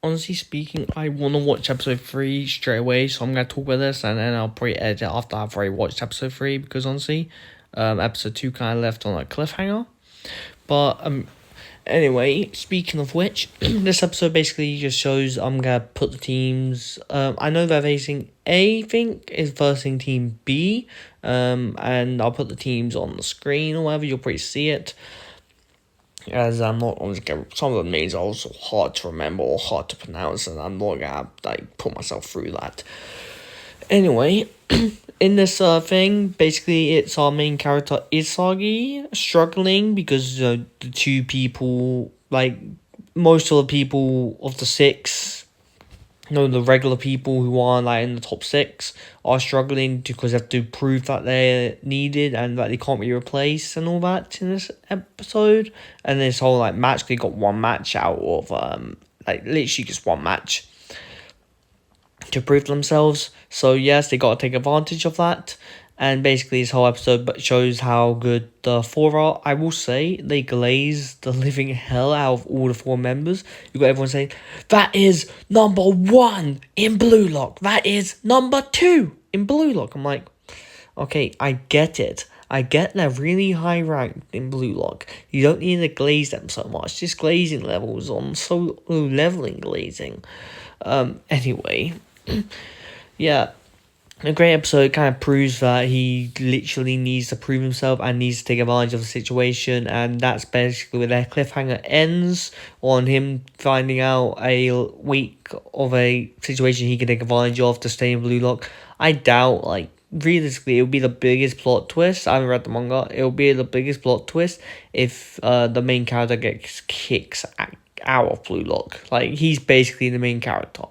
Honestly speaking, I want to watch episode 3 straight away, so I'm going to talk about this, and then I'll probably edit it after I've already watched episode 3, because honestly, episode 2 kind of left on a cliffhanger. But, anyway, speaking of which, this episode basically just shows I'm going to put the teams, I know they're facing A, I think, is versing team B, and I'll put the teams on the screen or whatever, you'll probably see it. As I'm not going to get some of the names are also hard to remember or hard to pronounce, and I'm not gonna put myself through that. Anyway, in this thing, basically it's our main character Isagi struggling because the two people, most of the people of the six, the regular people who are in the top 6 are struggling because they have to prove that they're needed and that they can't be replaced and all that in this episode. And this whole match, they got one match out of literally just one match to prove themselves. So yes, they got to take advantage of that. And basically this whole episode shows how good the 4 are. I will say they glaze the living hell out of all the 4 members. You got everyone saying, that is number 1 in Blue Lock. That is number 2 in Blue Lock. I'm like, okay, I get it. I get they're really high ranked in Blue Lock. You don't need to glaze them so much. Just glazing levels on solo leveling glazing. Anyway, yeah. A great episode kind of proves that he literally needs to prove himself and needs to take advantage of the situation, and that's basically where their cliffhanger ends, on him finding out a week of a situation he can take advantage of to stay in Blue Lock. I doubt, realistically, it would be the biggest plot twist. I haven't read the manga. It will be the biggest plot twist if the main character gets kicked out of Blue Lock. He's basically the main character.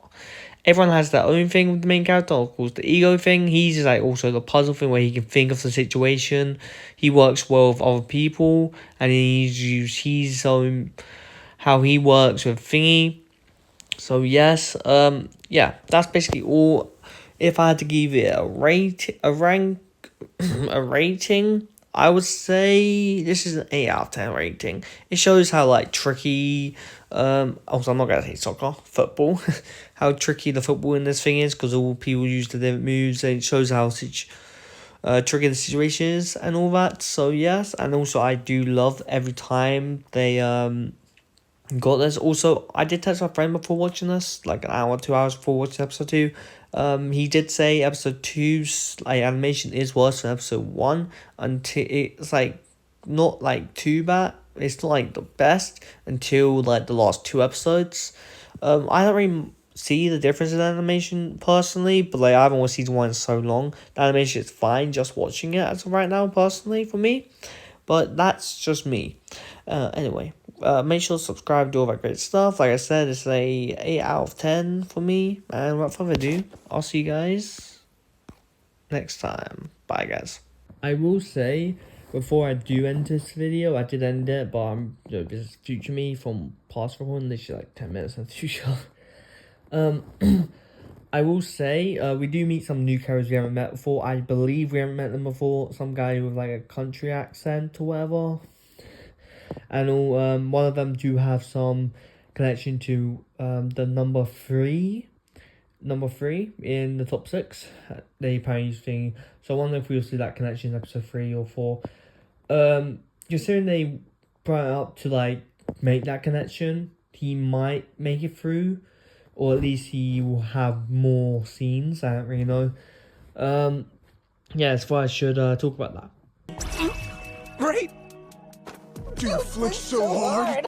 Everyone has their own thing with the main character. Of course, the ego thing. He's just also the puzzle thing where he can think of the situation. He works well with other people, and he's used his own how he works with thingy. So yes, yeah, that's basically all. If I had to give it a rating, I would say this is an 8 out of 10 rating. It shows how tricky, also I'm not gonna say soccer, football, how tricky the football in this thing is, because all people use the different moves, and it shows how tricky the situation is and all that. So yes, and also I do love every time they got this. Also, I did text my friend before watching this, an hour, 2 hours before watching episode 2. He did say episode 2's animation is worse than episode 1, until it's not too bad. It's not the best until the last 2 episodes. I don't really see the difference in animation personally, but I haven't watched season 1 in so long. The animation is fine just watching it as of right now personally for me, but that's just me. Anyway, make sure to subscribe, do all that great stuff. Like I said, it's a 8 out of 10 for me. And without further ado, I'll see you guys next time. Bye, guys. I will say, before I do end this video, I did end it, but this is future me from past recording, literally 10 minutes in the future. I will say, we do meet some new characters we haven't met before. I believe we haven't met them before. Some guy with a country accent or whatever. And one of them do have some connection to the number three in the top 6. They apparently using, so I wonder if we'll see that connection in episode 3 or 4. Considering they brought it up to make that connection, he might make it through, or at least he will have more scenes. I don't really know. Yeah, that's why I should talk about that. Great! You flick so hard!